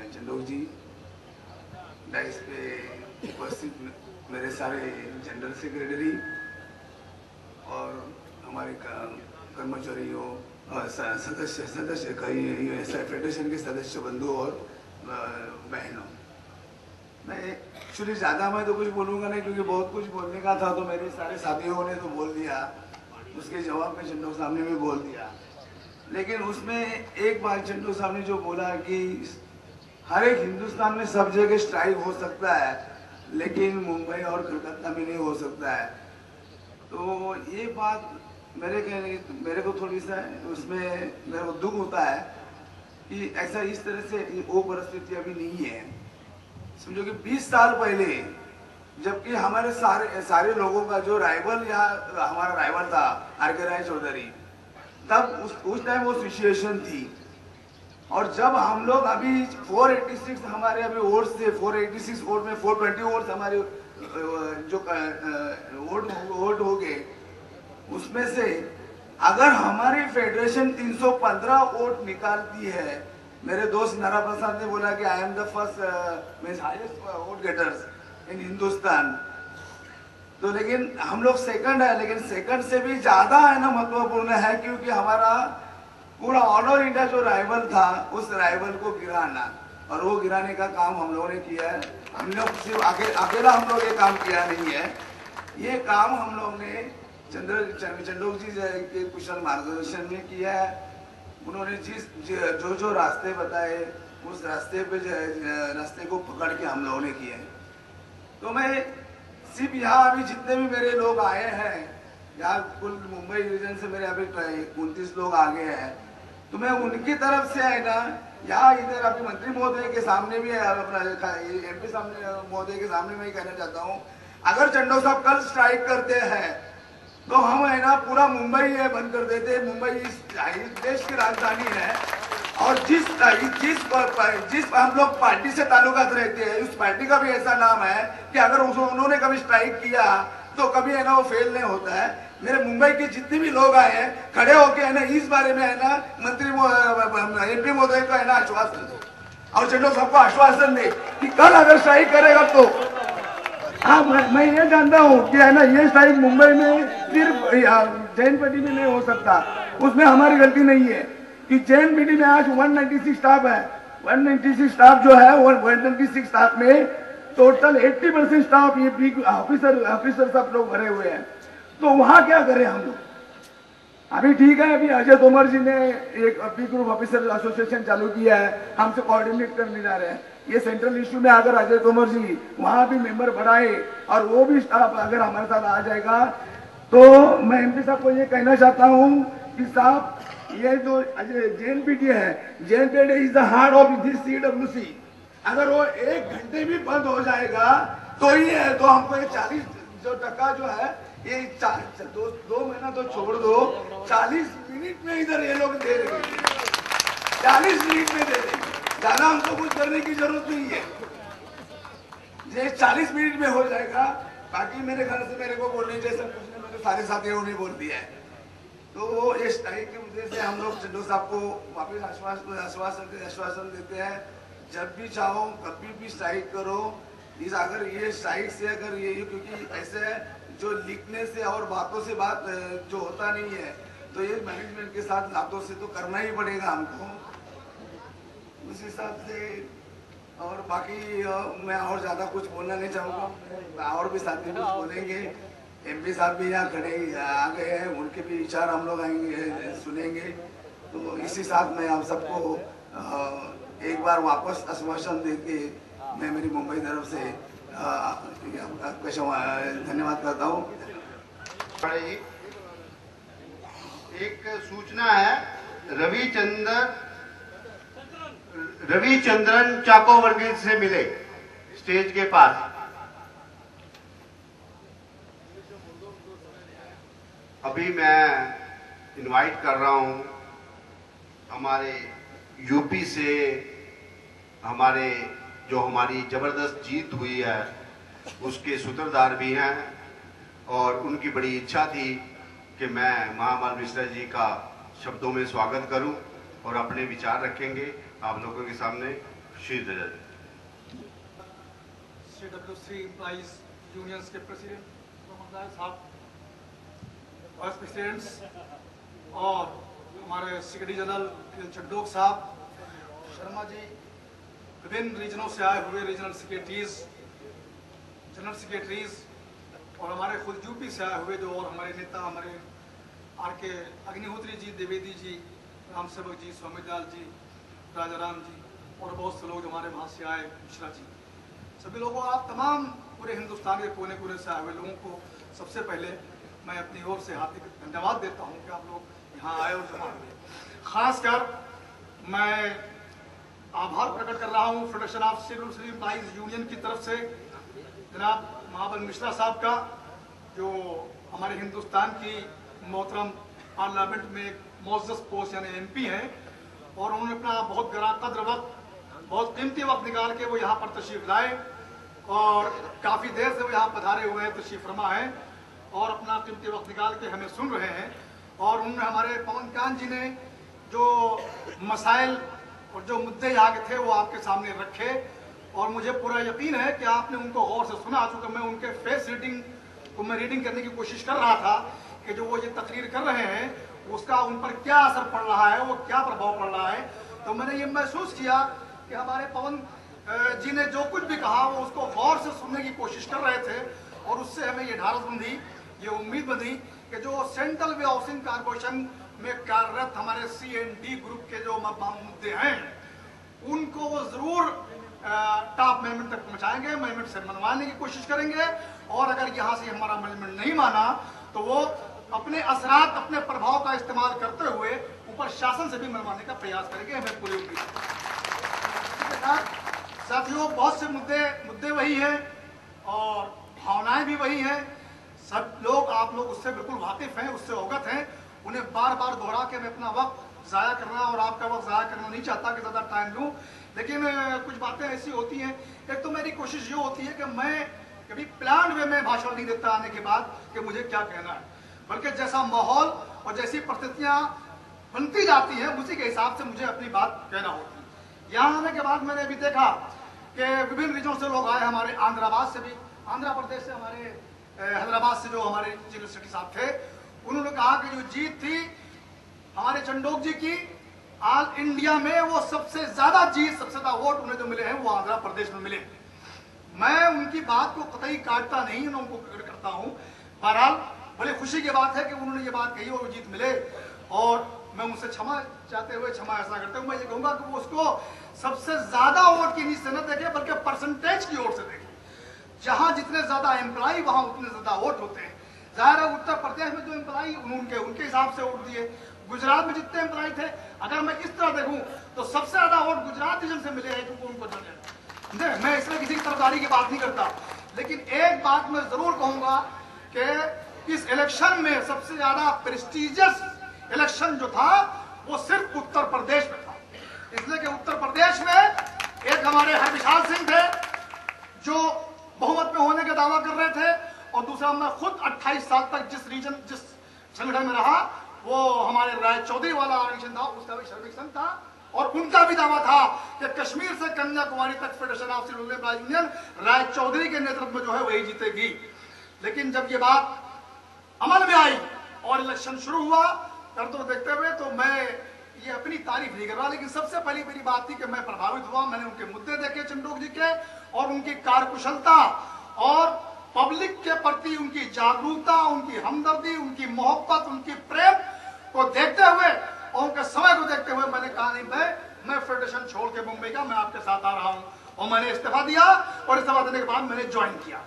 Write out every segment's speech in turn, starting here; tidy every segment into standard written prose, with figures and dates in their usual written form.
चंडोक जी, dice पे उपस्थित मेरे सारे जनरल सेक्रेटरी और हमारे कर्मचारियों सदस्य फेडरेशन के सदस्य बंधु और बहनों, मैं एक्चुअली ज़्यादा मैं तो कुछ बोलूँगा नहीं क्योंकि बहुत कुछ बोलने का था, तो मेरे सारे साथियों ने तो बोल दिया, उसके जवाब में चंडोक साहब ने भी बोल दिया। लेकिन उसमें एक बात चंडोक साहब ने जो बोला कि हर एक हिंदुस्तान में सब जगह स्ट्राइक हो सकता है लेकिन मुंबई और कलकत्ता में नहीं हो सकता है, तो ये बात मेरे को थोड़ी सा उसमें मेरे को दुख होता है कि ऐसा इस तरह से वो परिस्थिति अभी नहीं है। समझो कि 20 साल पहले जबकि हमारे सारे लोगों का जो राइवल या हमारा राइवल था आर.के. राय चौधरी, तब उस टाइम वो सिचुएशन थी। और जब हम लोग अभी 486 हमारे अभी वोट्स थे, 486 वोट में 420 वोट्स हमारे जो वोट हो गए, उसमें से अगर हमारी फेडरेशन 315 वोट निकालती है, मेरे दोस्त नारा प्रसाद ने बोला कि I am the first means highest vote getters in Hindustan, तो लेकिन हम लोग सेकंड है, लेकिन सेकंड से भी ज्यादा है ना महत्वपूर्ण है क्योंकि हमारा पूरा ऑल ओवर इंडिया जो राइवल था उस राइवल को गिराना, और वो गिराने का काम हम लोगों ने किया है। हम लोग सिर्फ अकेला हम लोग ये काम किया नहीं है, ये काम हम लोग ने चंडोक जी के कुशल मार्गदर्शन में किया है। उन्होंने जो रास्ते बताए उस रास्ते को पकड़ के हम लोगों ने किए हैं। तो मैं सिर्फ यहाँ अभी जितने भी मेरे लोग आए हैं, यहाँ कुल मुंबई रीजन से मेरे अभी 29 लोग आ गए हैं, तो मैं उनकी तरफ से है ना, यहाँ इधर अभी मंत्री महोदय के सामने भी अपना MP सामने महोदय के सामने मैं कहना चाहता हूँ, अगर चंडोक साहब कल स्ट्राइक करते हैं तो हम है ना पूरा मुंबई ये बंद कर देते। मुंबई इस देश की राजधानी है और जिस हम लोग पार्टी से ताल्लुकात रहते हैं, उस पार्टी का भी ऐसा नाम है कि अगर उन्होंने कभी स्ट्राइक किया तो कभी है ना वो फेल नहीं होता है। मेरे मुंबई के जितने भी लोग आए हैं खड़े होके है ना इस बारे में है ना मंत्री MP महोदय का है ना आश्वासन दे और चंडोक साहब को आश्वासन दे कि कल अगर स्ट्राइक करेगा तो हाँ, मैं ये जानता हूँ कि है ना ये स्ट्राइक मुंबई में सिर्फ जैन पेटी में नहीं हो सकता, उसमें हमारी गलती नहीं है कि जैन पेटी में आज 196 स्टाफ है। 196 स्टाफ जो है 196 स्टाफ में टोटल 80% स्टाफ ये बिग ऑफिसर सब लोग भरे हुए हैं, तो वहां क्या करें हम लोग। अभी ठीक है, अभी अजय तोमर जी ने एक बिग ग्रुप ऑफिसर एसोसिएशन चालू किया है, हमसे कोऑर्डिनेट करने जा रहे हैं। ये सेंट्रल इश्यू में अगर अजय तोमर जी वहां भी मेंबर बढ़ाए और वो भी स्टाफ अगर हमारे साथ आ जाएगा, तो मैं MP साहब को ये कहना चाहता हूँ कि साहब ये जो JNPT है, JNPT is the heart of this CWC, अगर वो 1 घंटे भी बंद हो जाएगा तो ही है, तो हमको ये 40% जो है ये 2 महीना तो छोड़ दो, 40 मिनट में इधर ये लोग दे देंगे, 40 मिनट में दे देंगे, ज्यादा हमको कुछ करने की जरूरत नहीं है, ये 40 मिनट में हो जाएगा। बाकी मेरे घर से मेरे को बोलने जैसा कुछ नहीं, मेरे सारे साथियों ने बोल दिया है। तो ये स्ट्राइक की वजह से हम लोग चंडोक साहब को वापिस आश्वासन देते हैं, जब भी चाहो कभी भी स्ट्राइक करो। इस अगर ये स्ट्राइक से अगर ये क्योंकि ऐसे जो लिखने से और बातों से बात जो होता नहीं है, तो ये मैनेजमेंट के साथ बातों से तो करना ही पड़ेगा हमको उस हिसाब से। और बाकी मैं और ज्यादा कुछ बोलना नहीं चाहूँगा, और भी साथी कुछ बोलेंगे। MP साहब भी यहाँ खड़े आ गए हैं, उनके भी विचार हम लोग आएंगे सुनेंगे। तो इसी साथ मैं आप सबको एक बार वापस आश्वासन दे के मैं मेरी मुंबई तरफ से धन्यवाद करता हूँ। एक सूचना है, रविचंद्रन चाकोवर्गी से मिले स्टेज के पास। अभी मैं इनवाइट कर रहा हूं हमारे यूपी से, हमारी जबरदस्त जीत हुई है उसके सूत्रधार भी हैं, और उनकी बड़ी इच्छा थी कि मैं महामाल मिश्रा जी का शब्दों में स्वागत करूं और अपने विचार रखेंगे आप लोगों के सामने। शीश दे जाए। CWC एम्प्लॉइज यूनियंस के प्रेसिडेंट साहब, वाइस प्रेसिडेंट्स और हमारे सेक्रेटरी जनरल चड्डोक साहब, शर्मा जी, विभिन्न रीजनों से आए हुए रीजनल सेक्रेटरीज, जनरल सेक्रेटरीज और हमारे खुद यूपी से आए हुए जो और हमारे नेता, हमारे आर.के. अग्निहोत्री जी, द्विवेदी जी, राम सेवक जी, स्वामीलाल जी, राजाराम जी और बहुत से लोग जो हमारे वहाँ से आए, मिश्रा जी, सभी लोगों, आप तमाम पूरे हिंदुस्तान के कोने कोने से आए हुए लोगों को सबसे पहले मैं अपनी ओर से हार्दिक धन्यवाद देता हूँ कि आप लोग यहाँ आए और जमा हुए। खासकर मैं आभार प्रकट कर रहा हूँ federation of civil employees union की तरफ से जनाब महाबल मिश्रा साहब का, जो हमारे हिंदुस्तान की मोहतरम पार्लियामेंट में एक मोअज़्ज़ज़ पोस्ट यानी MP हैं और उन्होंने अपना बहुत गरा कद्र वक्त, बहुत कीमती वक्त निकाल के वो यहाँ पर तशरीफ लाए और काफ़ी देर से वो यहाँ पधारे हुए हैं, तशरीफ फरमा हैं और अपना कीमती वक्त निकाल के हमें सुन रहे हैं। और उन्होंने हमारे पवन कांत जी ने जो मसाइल और जो मुद्दे यहाँ के थे वो आपके सामने रखे और मुझे पूरा यकीन है कि आपने उनको गौर से सुना, चूँकि मैं उनके फेस रीडिंग को मैं रीडिंग करने की कोशिश कर रहा था कि जो वो ये तकरीर कर रहे हैं उसका उन पर क्या असर पड़ रहा है, वो क्या प्रभाव पड़ रहा है। तो मैंने ये महसूस किया कि हमारे पवन जी ने जो कुछ भी कहा वो उसको गौर से सुनने की कोशिश कर रहे थे और उससे हमें ये ढारस बंधी, ये उम्मीद बंधी कि जो सेंट्रल वे हाउसिंग कॉर्पोरेशन में कार्यरत हमारे C&D ग्रुप के जो मुद्दे हैं उनको वो जरूर टॉप मैनेजमेंट तक पहुंचाएंगे, मैनेजमेंट से मनवाने की कोशिश करेंगे और अगर यहाँ से हमारा मैनेजमेंट नहीं माना तो वो अपने असरात, अपने प्रभाव का इस्तेमाल करते हुए ऊपर शासन से भी मनवाने का प्रयास करेंगे, हमें पूरी उम्मीद है। साथियों, बहुत से मुद्दे वही हैं और भावनाएं भी वही हैं। सब लोग, आप लोग उससे बिल्कुल वाकिफ हैं, उससे अवगत हैं। उन्हें बार बार दोहरा के मैं अपना वक्त ज़ाया करना और आपका वक्त ज़ाया करना नहीं चाहता कि ज़्यादा टाइम लूँ, लेकिन कुछ बातें ऐसी होती हैं। एक तो मेरी कोशिश ये होती है कि मैं कभी प्लान वे में भाषण नहीं देता आने के बाद कि मुझे क्या कहना है, बल्कि जैसा माहौल और जैसी परिस्थितियाँ बनती जाती हैं उसी के हिसाब से मुझे अपनी बात कहना होती है। यहाँ आने के बाद मैंने अभी देखा कि विभिन्न रीजनों से लोग आए, हमारे आंध्राबाद से भी, आंध्र प्रदेश से, हमारे हैदराबाद से जो हमारे चीफ सेक्रेटरी साहब थे, उन्होंने कहा कि जो जीत थी हमारे चंडोक जी की ऑल इंडिया में, वो सबसे ज्यादा जीत, सबसे ज्यादा वोट उन्हें जो मिले हैं वो आंध्र प्रदेश में मिले। मैं उनकी बात को कतई काटता नहीं, मैं उनको करता हूँ। बहरहाल बड़ी खुशी की बात है कि उन्होंने ये बात कही और जीत मिले और मैं उनसे क्षमा चाहते हुए, क्षमा ऐसा करते हुए मैं ये कहूंगा कि वो उसको सबसे ज्यादा वोट की नीचे से न देखे बल्कि परसेंटेज की ओर से देखे। जहां जितने ज्यादा एम्प्लॉय वहां उतने ज्यादा वोट होते हैं। जाहिर है उत्तर प्रदेश में जो एम्प्लॉय उनके हिसाब से वोट दिए, गुजरात में जितने एम्प्लॉय थे, अगर मैं इस तरह देखूं तो सबसे ज्यादा वोट गुजरात रीजन से मिले हैं क्योंकि उनको जाने। मैं इसमें किसी की तरफदारी की बात नहीं करता, लेकिन एक बात मैं जरूर कहूंगा कि इस इलेक्शन में सबसे ज्यादा प्रेस्टिजियस इलेक्शन जो था वो सिर्फ उत्तर प्रदेश में था। इसलिए कि उत्तर प्रदेश में एक हमारे हरविशाल सिंह थे जो बहुमत में होने का दावा कर रहे थे और दूसरा मैं खुद 28 साल तक जिस संगठन में रहा वो हमारे राय चौधरी वाला ऑर्गेनाइजेशन था, उसका भी सर्वेक्षण था और उनका भी दावा था कि कश्मीर से कन्याकुमारी तक federation of civil employees union Rai Chaudhary के नेतृत्व में जो है वही जीतेगी। लेकिन जब ये बात अमल में आई और इलेक्शन शुरू हुआ करते देखते हुए तो मैं ये अपनी तारीफ नहीं कर रहा, लेकिन सबसे पहली मेरी बात थी कि मैं प्रभावित हुआ। मैंने उनके मुद्दे देखे चंडोक जी के और उनकी कार्यकुशलता और पब्लिक के प्रति उनकी जागरूकता, उनकी हमदर्दी, उनकी मोहब्बत, उनकी प्रेम को देखते हुए और उनके समय को देखते हुए मैंने कहा नहीं मैं फेडरेशन छोड़ के मुंबई का मैं आपके साथ आ रहा हूं और मैंने इस्तीफा दिया और इस्तीफा देने के बाद मैंने ज्वाइन किया।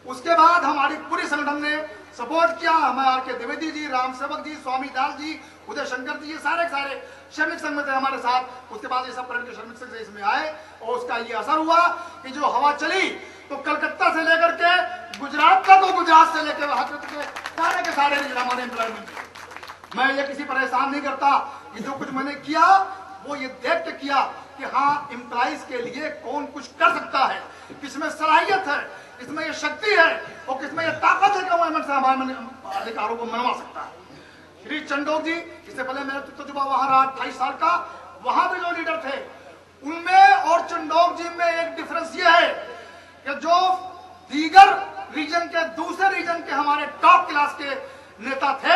उसके बाद हमारी पूरी संगठन ने सपोर्ट किया। हमारे आर.के. द्विवेदी जी, राम सेवक जी, स्वामी दास जी, उदय शंकर जी, ये सारे श्रमिक संघ में थे हमारे साथ। उसके बाद ये सब पलट के श्रमिक संघ से इसमें आए और उसका ये असर हुआ कि जो हवा चली तो कलकत्ता से लेकर के गुजरात तक और गुजरात से लेकर वहां के सारे हमारे एम्प्लॉयमेंट। मैं ये किसी पर एहसान नहीं करता, ये जो कुछ मैंने किया वो ये देख के किया कि हाँ एम्प्लॉइज के लिए कौन कुछ कर सकता है, किसमें सलाहियत है, इसमें ये शक्ति है और किसमें ये ताकत है कि गवर्नमेंट से हमारे अधिकारों को मनवा सकता है। श्री चंडोक जी, इससे पहले मेरा तजुर्बा वहां रहा 28 साल का, वहां पे जो लीडर थे उनमें और चंडोक जी में एक डिफरेंस ये है कि जो दीगर रीजन के, दूसरे रीजन के हमारे टॉप क्लास के नेता थे,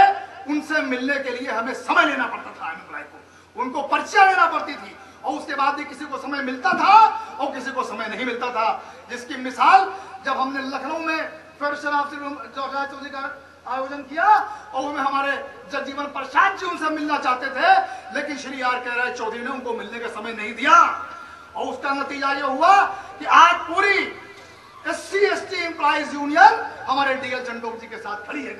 उनसे मिलने के लिए हमें समय लेना पड़ता था। एम्प्लॉय को उनको पर्चियां लेना पड़ती थी और उसके बाद भी किसी को समय मिलता था और किसी को समय नहीं मिलता था। जिसकी मिसाल जब हमने लखनऊ में फेडरेशन ऑफ चौधरी का आयोजन किया और उनमें हमारे जगजीवन प्रसाद जी उनसे मिलना चाहते थे, लेकिन श्री आर के राय चौधरी ने उनको मिलने का समय नहीं दिया और उसका नतीजा यह हुआ कि आज पूरी SC/ST एम्प्लॉइज यूनियन हमारे DL चंडोक जी के साथ खड़ी है।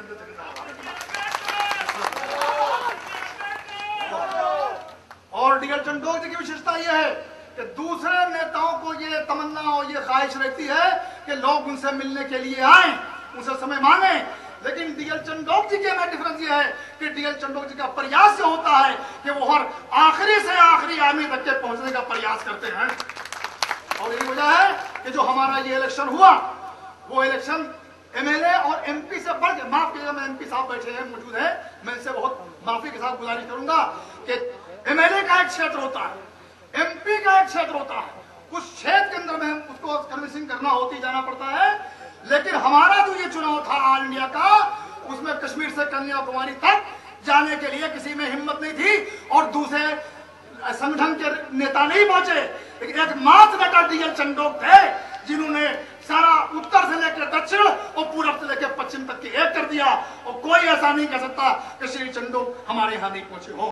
और DL चंडोक जी की विशेषता यह है कि दूसरे नेताओं को ये तमन्ना और ये ख्वाहिश रहती है कि लोग उनसे मिलने के लिए आए, उनसे समय मांगे, लेकिन DL चंडोक जी के में डिफरेंस ये है कि DL चंडोक जी का प्रयास ये होता है कि वो हर आखिरी से आखिरी आदमी तक के पहुंचने का प्रयास करते हैं। और यही वजह है कि जो हमारा ये इलेक्शन हुआ, वो इलेक्शन MLA और MP से बढ़ के, माफ कीजिएगा मैं MP साहब बैठे हैं, मौजूद है, मैं इनसे बहुत माफी के साथ गुजारिश करूंगा कि MLA का एक क्षेत्र होता है, MP का एक क्षेत्र होता है, कुछ क्षेत्र के अंदर में उसको कन्विंसिंग करना होती जाना पड़ता है। लेकिन हमारा जो ये चुनाव था ऑल इंडिया का, उसमें कश्मीर से कन्याकुमारी तक जाने के लिए किसी में हिम्मत नहीं थी और दूसरे संगठन के नेता नहीं पहुंचे, लेकिन एकमात्र बेटा DL चंडोक थे जिन्होंने सारा उत्तर से लेकर दक्षिण और पूरब से लेकर पश्चिम तक के एक कर दिया। और कोई ऐसा नहीं कह सकता कि श्री चंडोक हमारे यहां नहीं पहुंचे हो।